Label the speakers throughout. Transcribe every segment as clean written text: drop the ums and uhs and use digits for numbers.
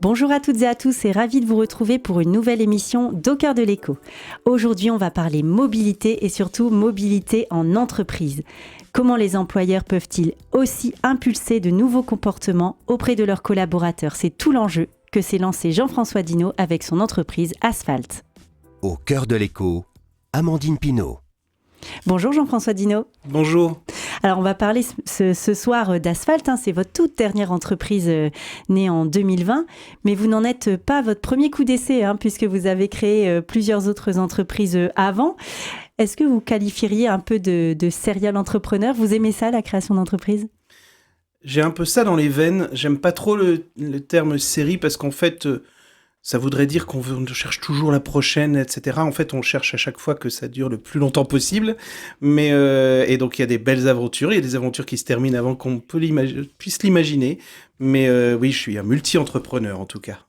Speaker 1: Bonjour à toutes et à tous et ravi de vous retrouver pour une nouvelle émission d'Au cœur de l'écho. Aujourd'hui, on va parler mobilité et surtout mobilité en entreprise. Comment les employeurs peuvent-ils aussi impulser de nouveaux comportements auprès de leurs collaborateurs? C'est tout l'enjeu que s'est lancé Jean-François Dino avec son entreprise Asphalt.
Speaker 2: Au cœur de l'écho, Amandine Pinault.
Speaker 1: Bonjour Jean-François Dino.
Speaker 3: Bonjour.
Speaker 1: Alors on va parler ce soir d'Asphalt, c'est votre toute dernière entreprise née en 2020, mais vous n'en êtes pas à votre premier coup d'essai, puisque vous avez créé plusieurs autres entreprises avant. Est-ce que vous qualifieriez un peu de serial entrepreneur? Vous aimez ça, la création d'entreprise?
Speaker 3: J'ai un peu ça dans les veines. J'aime pas trop le terme série parce qu'en fait, ça voudrait dire qu'on cherche toujours la prochaine, etc. En fait, on cherche à chaque fois que ça dure le plus longtemps possible. Mais et donc, il y a des belles aventures. Il y a des aventures qui se terminent avant qu'on puisse l'imaginer. Mais oui, je suis un multi-entrepreneur en tout cas.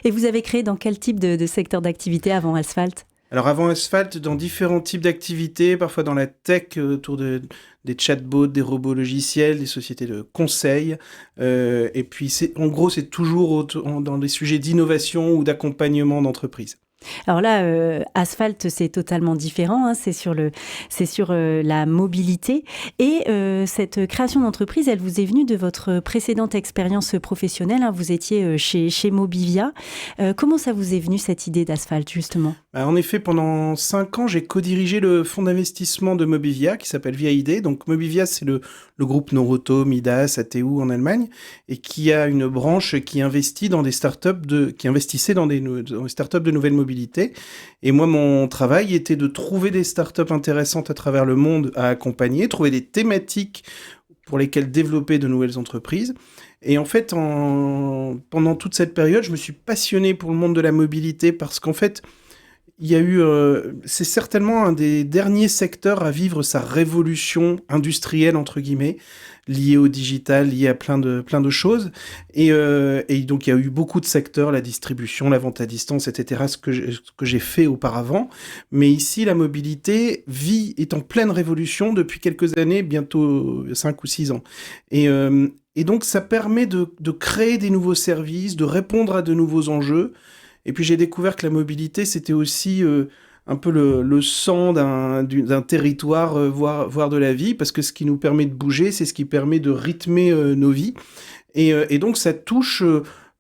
Speaker 1: Et vous avez créé dans quel type de secteur d'activité avant Asphalt ?
Speaker 3: Alors avant Asphalt, dans différents types d'activités, parfois dans la tech, autour des chatbots, des robots logiciels, des sociétés de conseil. Et puis en gros, c'est toujours dans des sujets d'innovation ou d'accompagnement d'entreprise.
Speaker 1: Alors là, Asphalt, c'est totalement différent, c'est sur la mobilité. Et cette création d'entreprise, elle vous est venue de votre précédente expérience professionnelle. Vous étiez chez Mobivia. Comment ça vous est venu, cette idée d'Asphalt, justement ?
Speaker 3: En effet, pendant 5 ans, j'ai co-dirigé le fonds d'investissement de Mobivia, qui s'appelle VID. Donc Mobivia, c'est le groupe Noroto, Midas, ATU en Allemagne, et qui a une branche qui investit dans des startups qui investissaient dans des startups de nouvelles mobilités. Et moi, mon travail était de trouver des startups intéressantes à travers le monde à accompagner, trouver des thématiques pour lesquelles développer de nouvelles entreprises. Et en fait, pendant toute cette période, je me suis passionné pour le monde de la mobilité parce qu'en fait, c'est certainement un des derniers secteurs à vivre sa révolution industrielle, entre guillemets, liée au digital, liée à plein de choses. Et donc, il y a eu beaucoup de secteurs, la distribution, la vente à distance, etc., ce que j'ai fait auparavant. Mais ici, la mobilité est en pleine révolution depuis quelques années, bientôt 5 ou 6 ans. Et donc, ça permet de créer des nouveaux services, de répondre à de nouveaux enjeux. Et puis j'ai découvert que la mobilité, c'était aussi un peu le sang d'un territoire, voire de la vie, parce que ce qui nous permet de bouger, c'est ce qui permet de rythmer nos vies. Et donc ça touche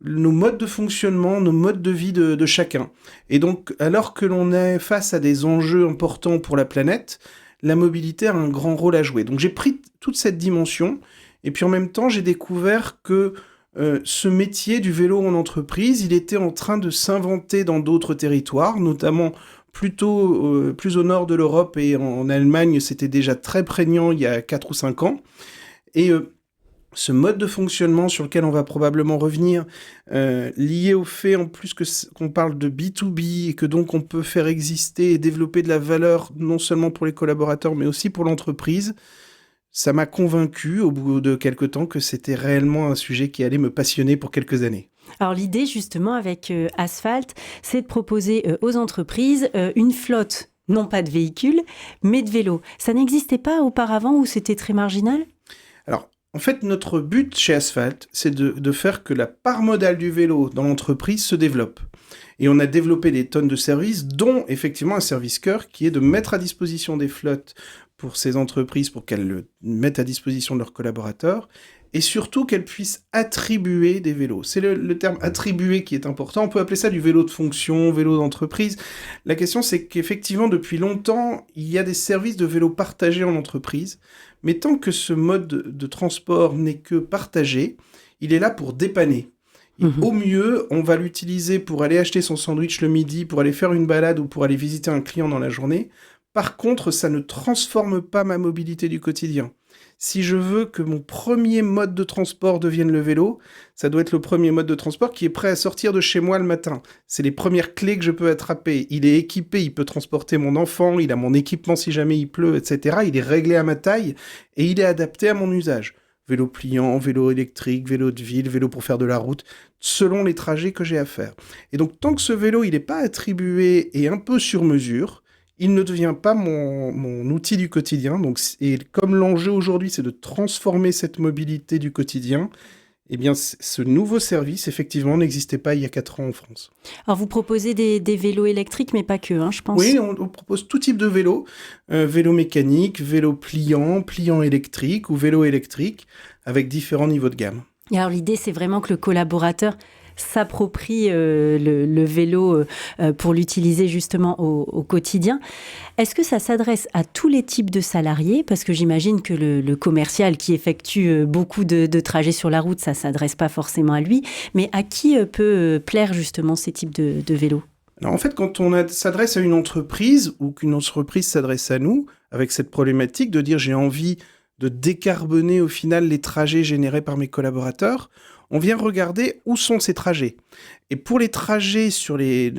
Speaker 3: nos modes de fonctionnement, nos modes de vie de chacun. Et donc, alors que l'on est face à des enjeux importants pour la planète, la mobilité a un grand rôle à jouer. Donc j'ai pris toute cette dimension, et puis en même temps, j'ai découvert que ce métier du vélo en entreprise, il était en train de s'inventer dans d'autres territoires, notamment plutôt plus au nord de l'Europe et en Allemagne, c'était déjà très prégnant il y a 4 ou 5 ans. Et ce mode de fonctionnement sur lequel on va probablement revenir, lié au fait en plus qu'on parle de B2B et que donc on peut faire exister et développer de la valeur non seulement pour les collaborateurs mais aussi pour l'entreprise, ça m'a convaincu au bout de quelques temps que c'était réellement un sujet qui allait me passionner pour quelques années.
Speaker 1: Alors l'idée justement avec Asphalt, c'est de proposer aux entreprises une flotte, non pas de véhicules, mais de vélos. Ça n'existait pas auparavant ou c'était très marginal ?
Speaker 3: Alors, en fait, notre but chez Asphalt, c'est de faire que la part modale du vélo dans l'entreprise se développe. Et on a développé des tonnes de services, dont effectivement un service cœur qui est de mettre à disposition des flottes pour ces entreprises, pour qu'elles le mettent à disposition de leurs collaborateurs, et surtout qu'elles puissent attribuer des vélos. C'est le terme attribuer qui est important. On peut appeler ça du vélo de fonction, vélo d'entreprise. La question, c'est qu'effectivement, depuis longtemps, il y a des services de vélo partagés en entreprise, mais tant que ce mode de transport n'est que partagé, il est là pour dépanner. Au mieux, on va l'utiliser pour aller acheter son sandwich le midi, pour aller faire une balade ou pour aller visiter un client dans la journée. Par contre, ça ne transforme pas ma mobilité du quotidien. Si je veux que mon premier mode de transport devienne le vélo, ça doit être le premier mode de transport qui est prêt à sortir de chez moi le matin. C'est les premières clés que je peux attraper. Il est équipé, il peut transporter mon enfant, il a mon équipement si jamais il pleut, etc. Il est réglé à ma taille et il est adapté à mon usage. Vélo pliant, vélo électrique, vélo de ville, vélo pour faire de la route, selon les trajets que j'ai à faire. Et donc, tant que ce vélo, il n'est pas attribué et un peu sur mesure, il ne devient pas mon outil du quotidien. Donc, et comme l'enjeu aujourd'hui, c'est de transformer cette mobilité du quotidien, Eh bien, ce nouveau service, effectivement, n'existait pas il y a 4 ans en France.
Speaker 1: Alors vous proposez des vélos électriques, mais pas que, hein, je pense.
Speaker 3: Oui, on propose tout type de vélo, vélo mécanique, vélo pliant, pliant électrique ou vélo électrique, avec différents niveaux de gamme.
Speaker 1: Et alors l'idée, c'est vraiment que le collaborateur s'approprie le vélo pour l'utiliser justement au quotidien. Est-ce que ça s'adresse à tous les types de salariés? Parce que j'imagine que le commercial qui effectue beaucoup de trajets sur la route, ça ne s'adresse pas forcément à lui. Mais à qui peut plaire justement ces types de vélos?
Speaker 3: Alors en fait, quand on s'adresse à une entreprise ou qu'une entreprise s'adresse à nous, avec cette problématique de dire j'ai envie de décarboner au final les trajets générés par mes collaborateurs, on vient regarder où sont ces trajets. Et pour les trajets sur les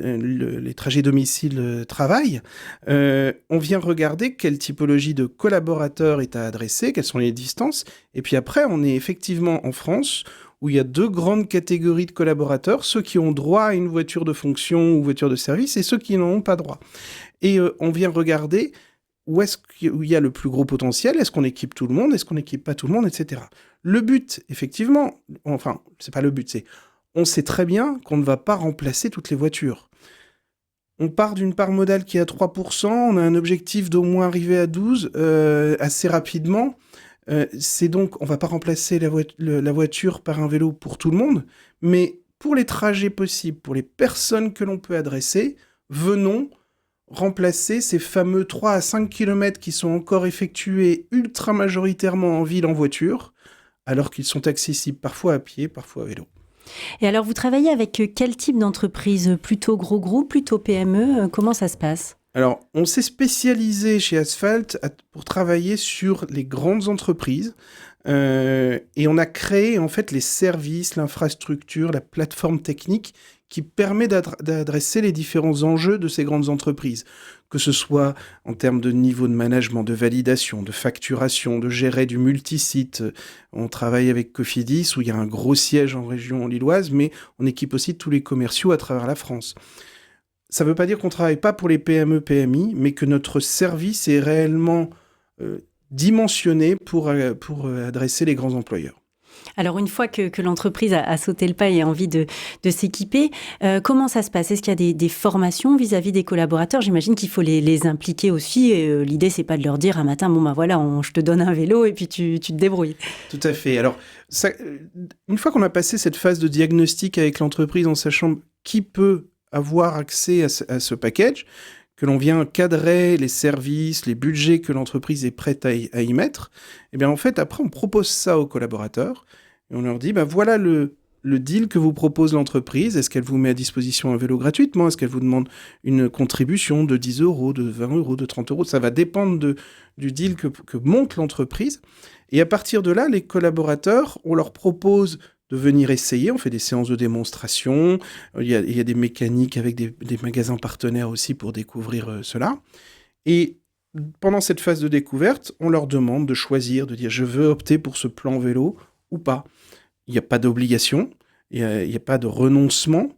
Speaker 3: trajets domicile-travail, on vient regarder quelle typologie de collaborateurs est à adresser, quelles sont les distances. Et puis après, on est effectivement en France où il y a 2 grandes catégories de collaborateurs, ceux qui ont droit à une voiture de fonction ou voiture de service et ceux qui n'en ont pas droit. Et on vient regarder où il y a le plus gros potentiel, est-ce qu'on équipe tout le monde, est-ce qu'on n'équipe pas tout le monde, etc. Le but, effectivement, enfin, c'est pas le but, c'est on sait très bien qu'on ne va pas remplacer toutes les voitures. On part d'une part modale qui est à 3%, on a un objectif d'au moins arriver à 12% assez rapidement. C'est donc, on ne va pas remplacer la voiture par un vélo pour tout le monde, mais pour les trajets possibles, pour les personnes que l'on peut adresser, venons remplacer ces fameux 3 à 5 km qui sont encore effectués ultra majoritairement en ville en voiture, alors qu'ils sont accessibles parfois à pied, parfois à vélo.
Speaker 1: Et alors, vous travaillez avec quel type d'entreprise? Plutôt gros groupe, plutôt PME? Comment ça se passe?
Speaker 3: Alors, on s'est spécialisé chez Asphalt pour travailler sur les grandes entreprises et on a créé en fait les services, l'infrastructure, la plateforme technique qui permet d'adresser les différents enjeux de ces grandes entreprises, que ce soit en termes de niveau de management, de validation, de facturation, de gérer du multisite. On travaille avec Cofidis, où il y a un gros siège en région lilloise, mais on équipe aussi tous les commerciaux à travers la France. Ça ne veut pas dire qu'on ne travaille pas pour les PME, PMI, mais que notre service est réellement dimensionné pour adresser les grands employeurs.
Speaker 1: Alors, une fois que l'entreprise a sauté le pas et a envie de s'équiper, comment ça se passe? Est-ce qu'il y a des formations vis-à-vis des collaborateurs? J'imagine qu'il faut les impliquer aussi. Et, l'idée, c'est pas de leur dire un matin, bon, ben voilà, je te donne un vélo et puis tu te débrouilles.
Speaker 3: Tout à fait. Alors, une fois qu'on a passé cette phase de diagnostic avec l'entreprise en sachant qui peut avoir accès à ce package, que l'on vient cadrer les services, les budgets que l'entreprise est prête à y mettre, et bien en fait, après, on propose ça aux collaborateurs et on leur dit, voilà le deal que vous propose l'entreprise. Est-ce qu'elle vous met à disposition un vélo gratuitement? Est-ce qu'elle vous demande une contribution de 10 euros, de 20 euros, de 30 euros? Ça va dépendre du deal que monte l'entreprise. Et à partir de là, les collaborateurs, on leur propose de venir essayer. On fait des séances de démonstration. Il y a des mécaniques avec des magasins partenaires aussi pour découvrir cela. Et pendant cette phase de découverte, on leur demande de choisir, de dire je veux opter pour ce plan vélo ou pas. Il n'y a pas d'obligation, il n'y a pas de renoncement.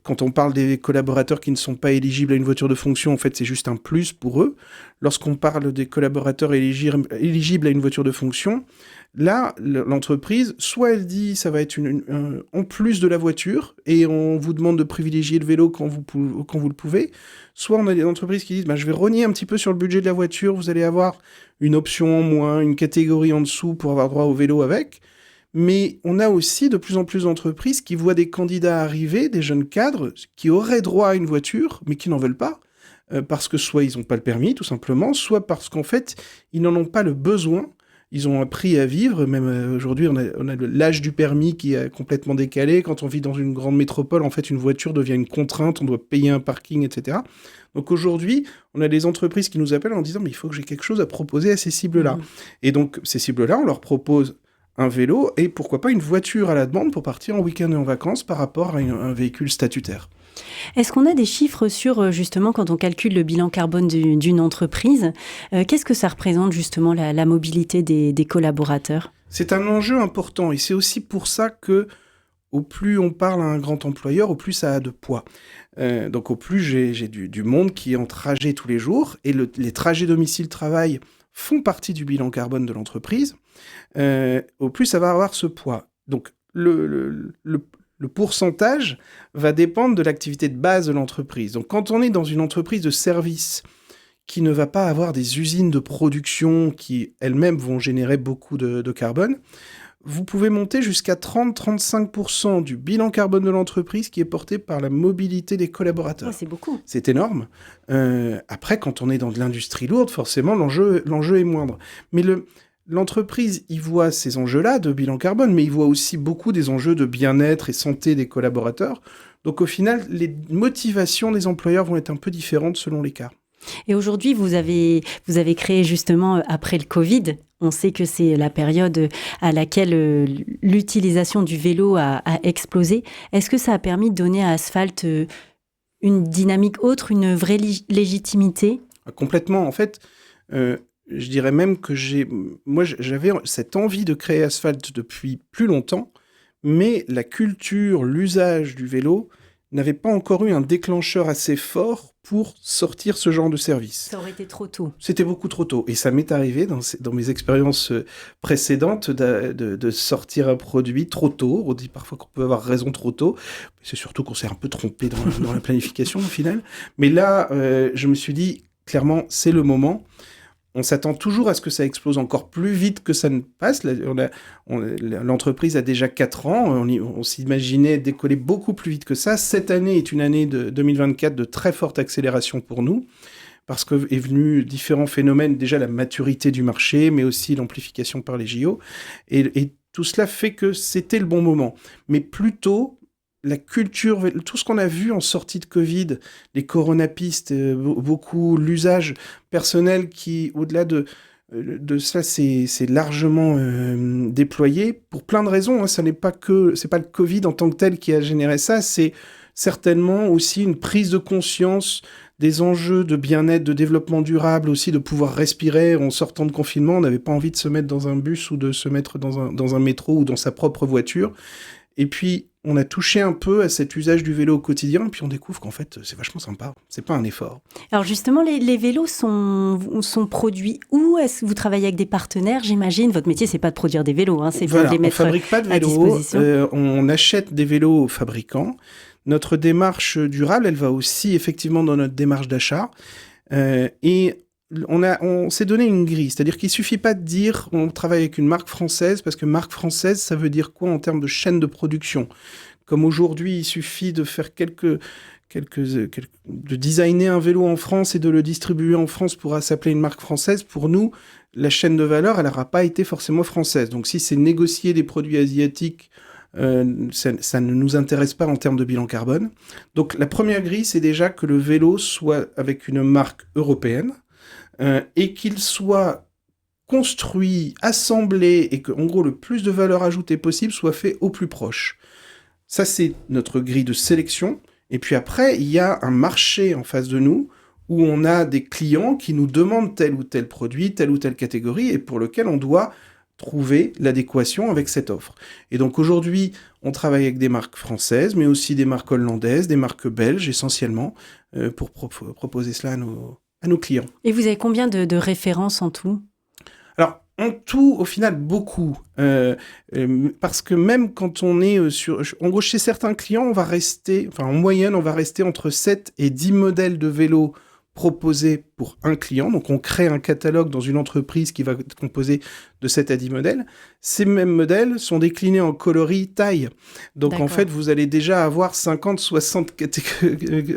Speaker 3: Quand on parle des collaborateurs qui ne sont pas éligibles à une voiture de fonction, en fait, c'est juste un plus pour eux. Lorsqu'on parle des collaborateurs éligibles à une voiture de fonction, là, l'entreprise, soit elle dit ça va être en plus de la voiture et on vous demande de privilégier le vélo quand vous le pouvez, soit on a des entreprises qui disent je vais rogner un petit peu sur le budget de la voiture, vous allez avoir une option en moins, une catégorie en dessous pour avoir droit au vélo avec. Mais on a aussi de plus en plus d'entreprises qui voient des candidats arriver, des jeunes cadres, qui auraient droit à une voiture, mais qui n'en veulent pas, parce que soit ils n'ont pas le permis, tout simplement, soit parce qu'en fait, ils n'en ont pas le besoin. Ils ont appris à vivre, même aujourd'hui, on a l'âge du permis qui est complètement décalé. Quand on vit dans une grande métropole, en fait, une voiture devient une contrainte, on doit payer un parking, etc. Donc aujourd'hui, on a des entreprises qui nous appellent en disant « mais il faut que j'ai quelque chose à proposer à ces cibles-là ». Et donc, ces cibles-là, on leur propose un vélo et pourquoi pas une voiture à la demande pour partir en week-end et en vacances par rapport à un véhicule statutaire.
Speaker 1: Est-ce qu'on a des chiffres sur, justement, quand on calcule le bilan carbone d'une entreprise, qu'est-ce que ça représente, justement, la mobilité des collaborateurs?
Speaker 3: C'est un enjeu important et c'est aussi pour ça que au plus on parle à un grand employeur, au plus ça a de poids. Donc au plus j'ai du monde qui est en trajet tous les jours et les trajets domicile-travail font partie du bilan carbone de l'entreprise, au plus ça va avoir ce poids. Donc, le pourcentage va dépendre de l'activité de base de l'entreprise. Donc, quand on est dans une entreprise de service qui ne va pas avoir des usines de production qui, elles-mêmes, vont générer beaucoup de carbone, vous pouvez monter jusqu'à 30-35% du bilan carbone de l'entreprise qui est porté par la mobilité des collaborateurs.
Speaker 1: Oh, c'est beaucoup.
Speaker 3: C'est énorme. Après, quand on est dans de l'industrie lourde, forcément, l'enjeu est moindre. Mais l'entreprise, il voit ces enjeux-là de bilan carbone, mais il voit aussi beaucoup des enjeux de bien-être et santé des collaborateurs. Donc, au final, les motivations des employeurs vont être un peu différentes selon les cas.
Speaker 1: Et aujourd'hui, vous avez créé justement, après le Covid, on sait que c'est la période à laquelle l'utilisation du vélo a explosé. Est-ce que ça a permis de donner à Asphalt une dynamique autre, une vraie légitimité ?
Speaker 3: Complètement. En fait, je dirais même que j'avais cette envie de créer Asphalt depuis plus longtemps, mais la culture, l'usage du vélo n'avait pas encore eu un déclencheur assez fort pour sortir ce genre de service.
Speaker 1: Ça aurait été trop tôt.
Speaker 3: C'était beaucoup trop tôt. Et ça m'est arrivé dans mes expériences précédentes de sortir un produit trop tôt. On dit parfois qu'on peut avoir raison trop tôt. C'est surtout qu'on s'est un peu trompé dans la planification au final. Mais là, je me suis dit, clairement, c'est le moment. On s'attend toujours à ce que ça explose encore plus vite que ça ne passe. L'entreprise a déjà 4 ans. On s'imaginait décoller beaucoup plus vite que ça. Cette année est une année de 2024 de très forte accélération pour nous, parce que est venu différents phénomènes. Déjà la maturité du marché, mais aussi l'amplification par les JO. Et tout cela fait que c'était le bon moment. Mais plutôt, la culture, tout ce qu'on a vu en sortie de Covid, les coronapistes, beaucoup, l'usage personnel qui, au-delà de ça, c'est largement déployé pour plein de raisons. Hein. C'est pas le Covid en tant que tel qui a généré ça, c'est certainement aussi une prise de conscience des enjeux de bien-être, de développement durable, aussi de pouvoir respirer en sortant de confinement. On n'avait pas envie de se mettre dans un bus ou de se mettre dans un métro ou dans sa propre voiture. Et puis, on a touché un peu à cet usage du vélo au quotidien, et puis on découvre qu'en fait, c'est vachement sympa. C'est pas un effort.
Speaker 1: Alors justement, les vélos sont produits où ? Est-ce que vous travaillez avec des partenaires, j'imagine ? Votre métier, c'est pas de produire des vélos, hein, c'est de les mettre à disposition. On fabrique pas de vélos,
Speaker 3: on achète des vélos aux fabricants. Notre démarche durable, elle va aussi effectivement dans notre démarche d'achat. Et on s'est donné une grille, c'est-à-dire qu'il suffit pas de dire on travaille avec une marque française, parce que marque française, ça veut dire quoi en termes de chaîne de production ? Comme aujourd'hui, il suffit de faire de designer un vélo en France et de le distribuer en France pourra s'appeler une marque française. Pour nous, la chaîne de valeur, elle n'aura pas été forcément française. Donc si c'est négocier des produits asiatiques, ça ne nous intéresse pas en termes de bilan carbone. Donc la première grille, c'est déjà que le vélo soit avec une marque européenne, et qu'il soit construit, assemblé, et qu'en gros le plus de valeur ajoutée possible soit fait au plus proche. Ça, c'est notre grille de sélection. Et puis après, il y a un marché en face de nous où on a des clients qui nous demandent tel ou tel produit, telle ou telle catégorie, et pour lequel on doit trouver l'adéquation avec cette offre. Et donc aujourd'hui, on travaille avec des marques françaises, mais aussi des marques hollandaises, des marques belges essentiellement, pour proposer cela à nos clients. Et
Speaker 1: vous avez combien de références en tout ?
Speaker 3: Alors, en tout, au final, beaucoup. Parce que même quand on est en gros, chez certains clients, en moyenne, on va rester entre 7 et 10 modèles de vélos proposés pour un client. Donc, on crée un catalogue dans une entreprise qui va être composé de 7 à 10 modèles. Ces mêmes modèles sont déclinés en coloris taille. Donc, en fait, vous allez déjà avoir 50, 60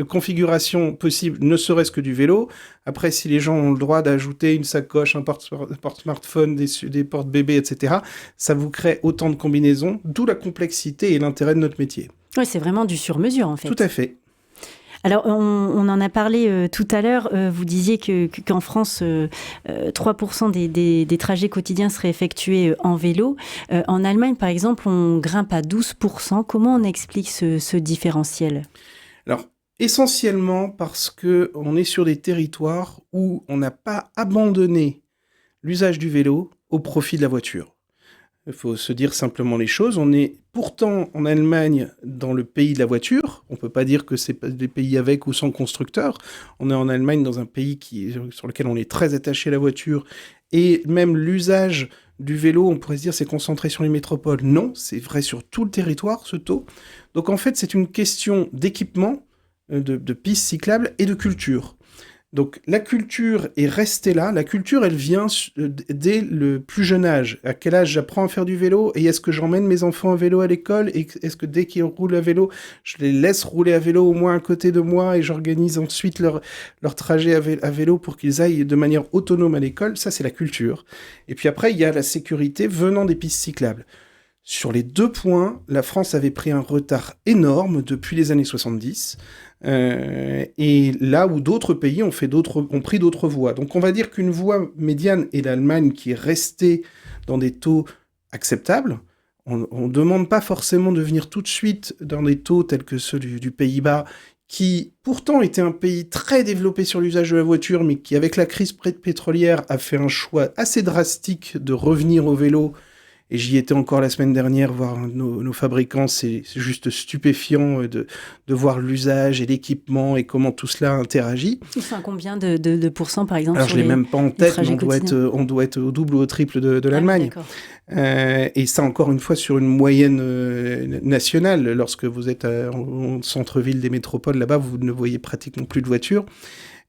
Speaker 3: configurations possibles, ne serait-ce que du vélo. Après, si les gens ont le droit d'ajouter une sacoche, un porte-smartphone, des porte-bébés, etc., ça vous crée autant de combinaisons, d'où la complexité et l'intérêt de notre métier.
Speaker 1: Oui, c'est vraiment du sur-mesure, en fait.
Speaker 3: Tout à fait.
Speaker 1: Alors, on en a parlé tout à l'heure. Vous disiez qu'en France, 3% des trajets quotidiens seraient effectués en vélo. En Allemagne, par exemple, on grimpe à 12%. Comment on explique ce différentiel ?
Speaker 3: Alors, essentiellement parce qu'on est sur des territoires où on n'a pas abandonné l'usage du vélo au profit de la voiture. Il faut se dire simplement les choses. On est pourtant en Allemagne dans le pays de la voiture. On ne peut pas dire que c'est des pays avec ou sans constructeurs. On est en Allemagne dans un pays sur lequel on est très attaché à la voiture. Et même l'usage du vélo, on pourrait se dire c'est concentré sur les métropoles. Non, c'est vrai sur tout le territoire, ce taux. Donc en fait, c'est une question d'équipement, de pistes cyclables et de culture. Donc la culture est restée là. La culture, elle vient dès le plus jeune âge. À quel âge j'apprends à faire du vélo et est-ce que j'emmène mes enfants à vélo à l'école et est-ce que dès qu'ils roulent à vélo, je les laisse rouler à vélo au moins à côté de moi et j'organise ensuite leur trajet à vélo pour qu'ils aillent de manière autonome à l'école. Ça, c'est la culture. Et puis après, il y a la sécurité venant des pistes cyclables. Sur les 2 points, la France avait pris un retard énorme depuis les années 70. Et là où d'autres pays ont pris d'autres voies. Donc on va dire qu'une voie médiane est l'Allemagne qui est restée dans des taux acceptables. On ne demande pas forcément de venir tout de suite dans des taux tels que ceux du Pays-Bas, qui pourtant était un pays très développé sur l'usage de la voiture, mais qui avec la crise pétrolière a fait un choix assez drastique de revenir au vélo. Et j'y étais encore la semaine dernière voir nos fabricants, c'est juste stupéfiant de voir l'usage et l'équipement et comment tout cela interagit.
Speaker 1: Ils sont à combien de pourcents par exemple?
Speaker 3: Alors je ne l'ai même pas en tête, mais on doit être au double ou au triple de l'Allemagne. Et ça encore une fois sur une moyenne nationale. Lorsque vous êtes en centre-ville des métropoles, là-bas, vous ne voyez pratiquement plus de voitures.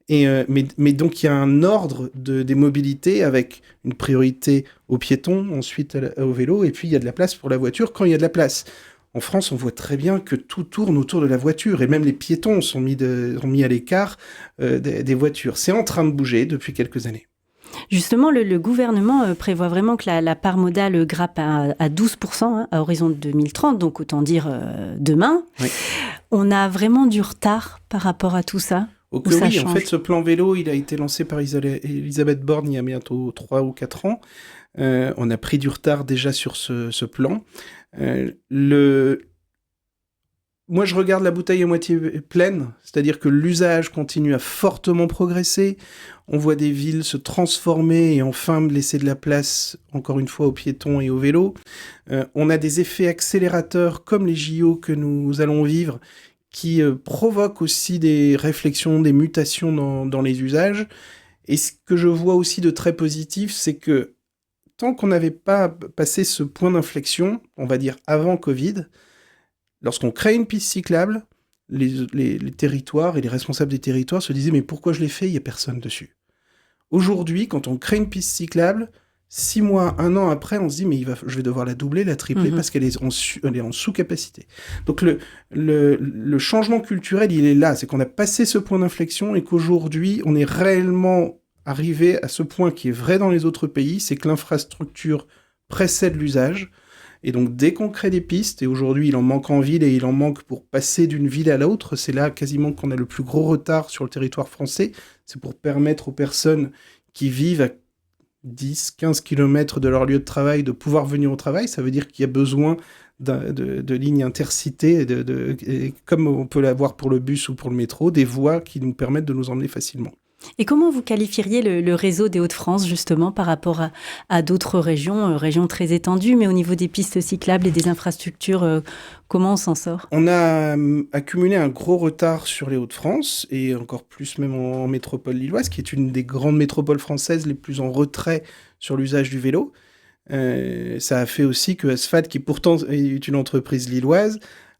Speaker 3: Mais donc il y a un ordre des mobilités avec une priorité aux piétons, ensuite au vélo, et puis il y a de la place pour la voiture quand il y a de la place. En France, on voit très bien que tout tourne autour de la voiture, et même les piétons sont mis à l'écart des voitures. C'est en train de bouger depuis quelques années.
Speaker 1: Justement, le gouvernement prévoit vraiment que la part modale grappe à 12% à horizon 2030, donc autant dire demain. Oui. On a vraiment du retard par rapport à tout ça?
Speaker 3: Oui, en fait, ce plan vélo, il a été lancé par Elisabeth Borne il y a bientôt 3 ou 4 ans. On a pris du retard déjà sur ce plan. Moi, je regarde la bouteille à moitié pleine, c'est-à-dire que l'usage continue à fortement progresser. On voit des villes se transformer et enfin laisser de la place, encore une fois, aux piétons et aux vélos. On a des effets accélérateurs comme les JO que nous allons vivre, qui provoque aussi des réflexions, des mutations dans les usages. Et ce que je vois aussi de très positif, c'est que tant qu'on n'avait pas passé ce point d'inflexion, on va dire avant Covid, lorsqu'on crée une piste cyclable, les territoires et les responsables des territoires se disaient « mais pourquoi je l'ai fait ? Il n'y a personne dessus ». Aujourd'hui, quand on crée une piste cyclable, 6 mois, 1 an après, on se dit mais je vais devoir la doubler, la tripler parce qu'elle est en sous-capacité. Donc le changement culturel, il est là, c'est qu'on a passé ce point d'inflexion et qu'aujourd'hui, on est réellement arrivé à ce point qui est vrai dans les autres pays, c'est que l'infrastructure précède l'usage. Et donc dès qu'on crée des pistes, et aujourd'hui il en manque en ville et il en manque pour passer d'une ville à l'autre, c'est là quasiment qu'on a le plus gros retard sur le territoire français, c'est pour permettre aux personnes qui vivent à 10, 15 km de leur lieu de travail, de pouvoir venir au travail. Ça veut dire qu'il y a besoin de lignes intercités, comme on peut l'avoir pour le bus ou pour le métro, des voies qui nous permettent de nous emmener facilement.
Speaker 1: Et comment vous qualifieriez le réseau des Hauts-de-France, justement, par rapport à d'autres régions très étendues, mais au niveau des pistes cyclables et des infrastructures, comment on s'en sort ?
Speaker 3: On a accumulé un gros retard sur les Hauts-de-France, et encore plus même en métropole lilloise, qui est une des grandes métropoles françaises les plus en retrait sur l'usage du vélo. Ça a fait aussi que Asphalt, qui pourtant est une entreprise lilloise,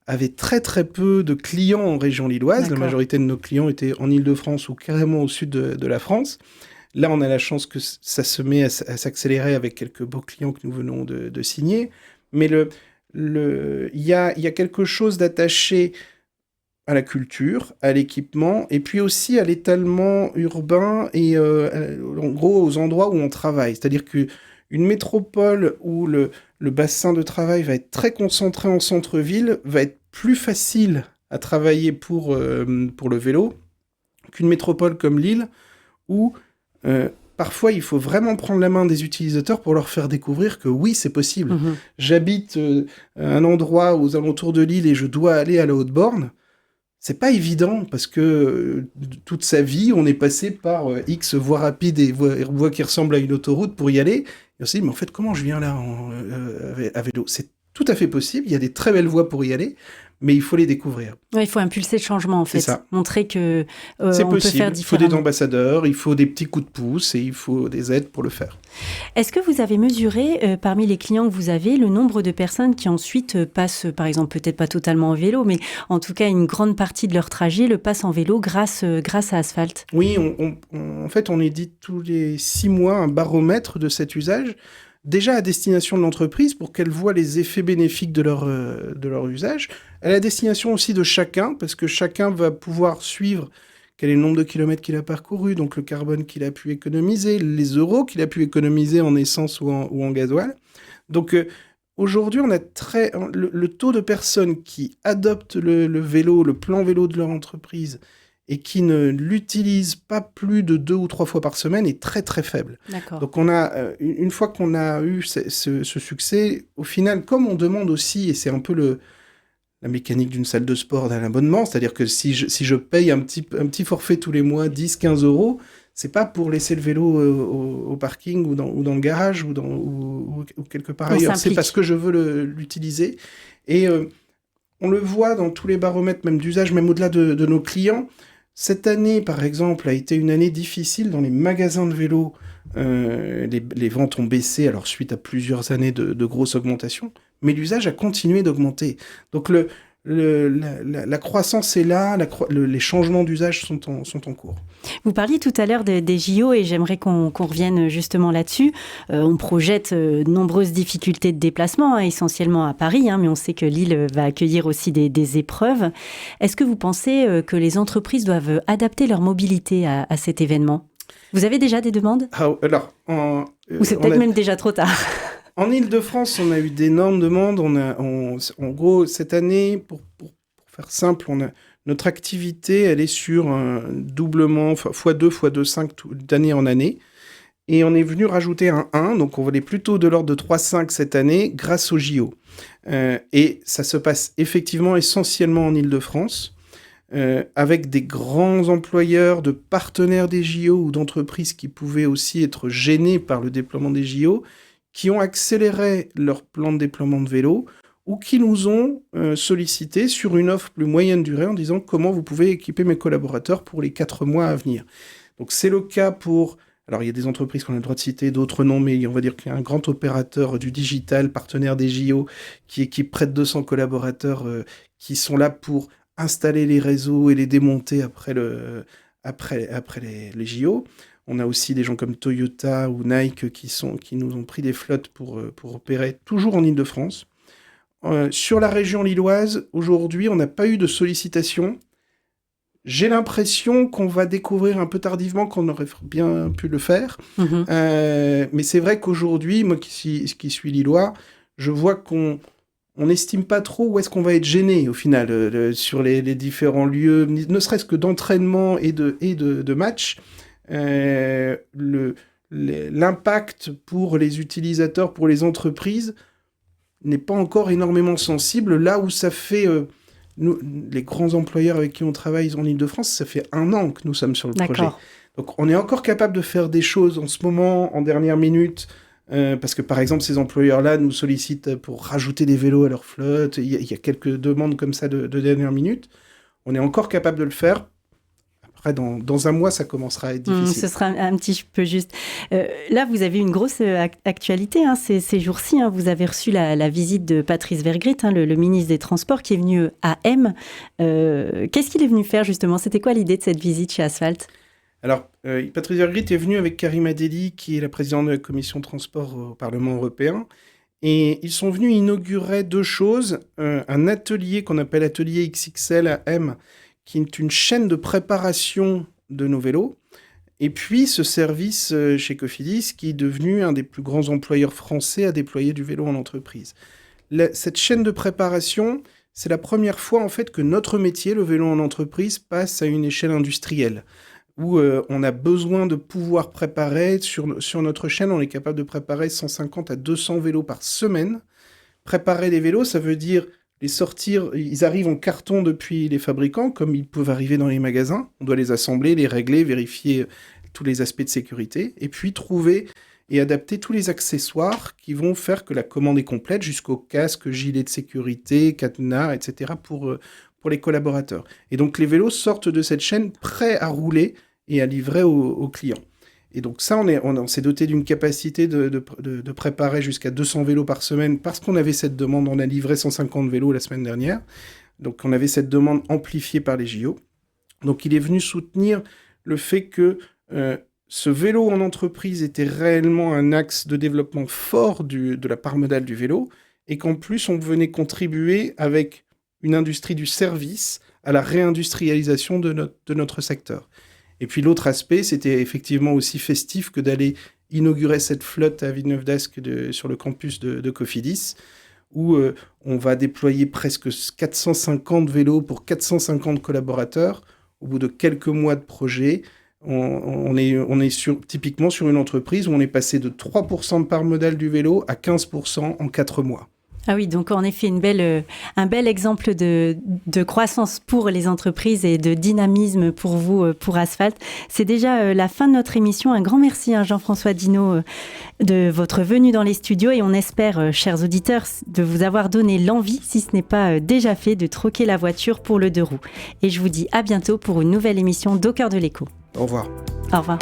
Speaker 3: avait très très peu de clients en région lilloise. D'accord. La majorité de nos clients étaient en Île-de-France ou carrément au sud de la France. Là, on a la chance que ça se met à s'accélérer avec quelques beaux clients que nous venons de signer. Mais il y a quelque chose d'attaché à la culture, à l'équipement, et puis aussi à l'étalement urbain et en gros aux endroits où on travaille. C'est-à-dire qu'une métropole où le bassin de travail va être très concentré en centre-ville, va être plus facile à travailler pour le vélo qu'une métropole comme Lille, où parfois il faut vraiment prendre la main des utilisateurs pour leur faire découvrir que oui, c'est possible. Mmh. J'habite un endroit aux alentours de Lille et je dois aller à la Haute-Borne. C'est pas évident parce que toute sa vie, on est passé par X voies rapides et voies qui ressemblent à une autoroute pour y aller. Et on s'est dit, mais en fait, comment je viens là à vélo ? C'est tout à fait possible, il y a des très belles voies pour y aller, mais il faut les découvrir.
Speaker 1: Ouais, il faut impulser le changement, en fait.
Speaker 3: C'est ça.
Speaker 1: Montrer que
Speaker 3: C'est
Speaker 1: on peut
Speaker 3: possible.
Speaker 1: faire
Speaker 3: Il faut
Speaker 1: différemment.
Speaker 3: des ambassadeurs, il faut des petits coups de pouce et il faut des aides pour le faire.
Speaker 1: Est-ce que vous avez mesuré, parmi les clients que vous avez, le nombre de personnes qui ensuite passent, par exemple, peut-être pas totalement en vélo, mais en tout cas une grande partie de leur trajet le passent en vélo grâce à Asphalt?
Speaker 3: Oui, en fait, on édite tous les 6 mois un baromètre de cet usage, déjà à destination de l'entreprise pour qu'elle voit les effets bénéfiques de leur usage, à la destination aussi de chacun, parce que chacun va pouvoir suivre quel est le nombre de kilomètres qu'il a parcouru, donc le carbone qu'il a pu économiser, les euros qu'il a pu économiser en essence ou en gasoil. Donc aujourd'hui, on a le taux de personnes qui adoptent le vélo, le plan vélo de leur entreprise, et qui ne l'utilisent pas plus de 2 ou 3 fois par semaine est très très faible.
Speaker 1: D'accord.
Speaker 3: Donc une fois qu'on a eu ce succès, au final, comme on demande aussi, et c'est un peu la mécanique d'une salle de sport d'un abonnement, c'est-à-dire que si je paye un petit forfait tous les mois, 10-15 euros, c'est pas pour laisser le vélo au parking ou dans le garage ou quelque part ailleurs, c'est parce que je veux l'utiliser. Et on le voit dans tous les baromètres, même d'usage, même au-delà de nos clients. Cette année, par exemple, a été une année difficile dans les magasins de vélos. Les ventes ont baissé, alors suite à plusieurs années de grosses augmentations, mais l'usage a continué d'augmenter. Donc la croissance est là, les changements d'usage sont en cours.
Speaker 1: Vous parliez tout à l'heure des JO et j'aimerais qu'on revienne justement là-dessus. On projette de nombreuses difficultés de déplacement, essentiellement à Paris, mais on sait que Lille va accueillir aussi des épreuves. Est-ce que vous pensez que les entreprises doivent adapter leur mobilité à cet événement ? Vous avez déjà des demandes ?
Speaker 3: Alors,
Speaker 1: ou c'est peut-être même déjà trop tard ?
Speaker 3: En Île-de-France, on a eu d'énormes demandes. En gros, cette année, pour faire simple, notre activité, elle est sur un doublement, x2, x2,5 d'année en année. Et on est venu rajouter un 1, donc on va aller plutôt de l'ordre de 3,5 cette année, grâce au JO. Et ça se passe effectivement essentiellement en Île-de-France, avec des grands employeurs, de partenaires des JO ou d'entreprises qui pouvaient aussi être gênés par le déploiement des JO, qui ont accéléré leur plan de déploiement de vélo ou qui nous ont sollicité sur une offre plus moyenne durée en disant comment vous pouvez équiper mes collaborateurs pour les 4 mois à venir. Donc c'est le cas pour... Alors il y a des entreprises qu'on a le droit de citer, d'autres non, mais on va dire qu'il y a un grand opérateur du digital, partenaire des JO, qui équipe près de 200 collaborateurs qui sont là pour installer les réseaux et les démonter après les JO. On a aussi des gens comme Toyota ou Nike qui nous ont pris des flottes pour opérer toujours en Île-de-France. Sur la région lilloise, aujourd'hui, on n'a pas eu de sollicitation. J'ai l'impression qu'on va découvrir un peu tardivement qu'on aurait bien pu le faire. Mais c'est vrai qu'aujourd'hui, moi qui suis lillois, je vois qu'on n'estime pas trop où est-ce qu'on va être gêné au final sur les différents lieux, ne serait-ce que d'entraînement et de match. L'impact pour les utilisateurs, pour les entreprises, n'est pas encore énormément sensible. Là où ça fait... les grands employeurs avec qui on travaille en Île-de-France, ça fait 1 an que nous sommes sur le projet. Donc on est encore capable de faire des choses en ce moment, en dernière minute, parce que par exemple, ces employeurs-là nous sollicitent pour rajouter des vélos à leur flotte. Il y a quelques demandes comme ça de dernière minute. On est encore capable de le faire. Après, dans 1 mois, ça commencera à être difficile.
Speaker 1: Ce sera un petit peu juste. Là, vous avez une grosse actualité ces jours-ci. Vous avez reçu la visite de Patrice Vergrit, le ministre des Transports, qui est venu à M. Qu'est-ce qu'il est venu faire, justement ? C'était quoi l'idée de cette visite chez Asphalt ?
Speaker 3: Alors, Patrice Vergrit est venu avec Karima Delli, qui est la présidente de la commission transport au Parlement européen. Et ils sont venus inaugurer 2 choses. Un atelier qu'on appelle Atelier XXL à M, qui est une chaîne de préparation de nos vélos, et puis ce service chez Cofidis, qui est devenu un des plus grands employeurs français à déployer du vélo en entreprise. Cette chaîne de préparation, c'est la première fois en fait que notre métier, le vélo en entreprise, passe à une échelle industrielle, où on a besoin de pouvoir préparer, sur notre chaîne, on est capable de préparer 150 à 200 vélos par semaine. Préparer des vélos, ça veut dire les sortir, ils arrivent en carton depuis les fabricants, comme ils peuvent arriver dans les magasins. On doit les assembler, les régler, vérifier tous les aspects de sécurité, et puis trouver et adapter tous les accessoires qui vont faire que la commande est complète, jusqu'au casque, gilet de sécurité, cadenas, etc. pour les collaborateurs. Et donc les vélos sortent de cette chaîne prêts à rouler et à livrer aux clients. Et donc ça, on s'est doté d'une capacité de préparer jusqu'à 200 vélos par semaine parce qu'on avait cette demande. On a livré 150 vélos la semaine dernière. Donc on avait cette demande amplifiée par les JO. Donc il est venu soutenir le fait que ce vélo en entreprise était réellement un axe de développement fort de la part modale du vélo, et qu'en plus on venait contribuer avec une industrie du service à la réindustrialisation de notre secteur. Et puis l'autre aspect, c'était effectivement aussi festif que d'aller inaugurer cette flotte à Villeneuve-d'Ascq sur le campus de Cofidis, où on va déployer presque 450 vélos pour 450 collaborateurs. Au bout de quelques mois de projet, on est typiquement sur une entreprise où on est passé de 3% de part modale du vélo à 15% en 4 mois.
Speaker 1: Ah oui, donc en effet, un bel exemple de croissance pour les entreprises et de dynamisme pour vous, pour Asphalt. C'est déjà la fin de notre émission. Un grand merci à Jean-François Dinaud de votre venue dans les studios, et on espère, chers auditeurs, de vous avoir donné l'envie, si ce n'est pas déjà fait, de troquer la voiture pour le 2 roues. Et je vous dis à bientôt pour une nouvelle émission d'Au cœur de l'écho.
Speaker 3: Au revoir.
Speaker 1: Au revoir.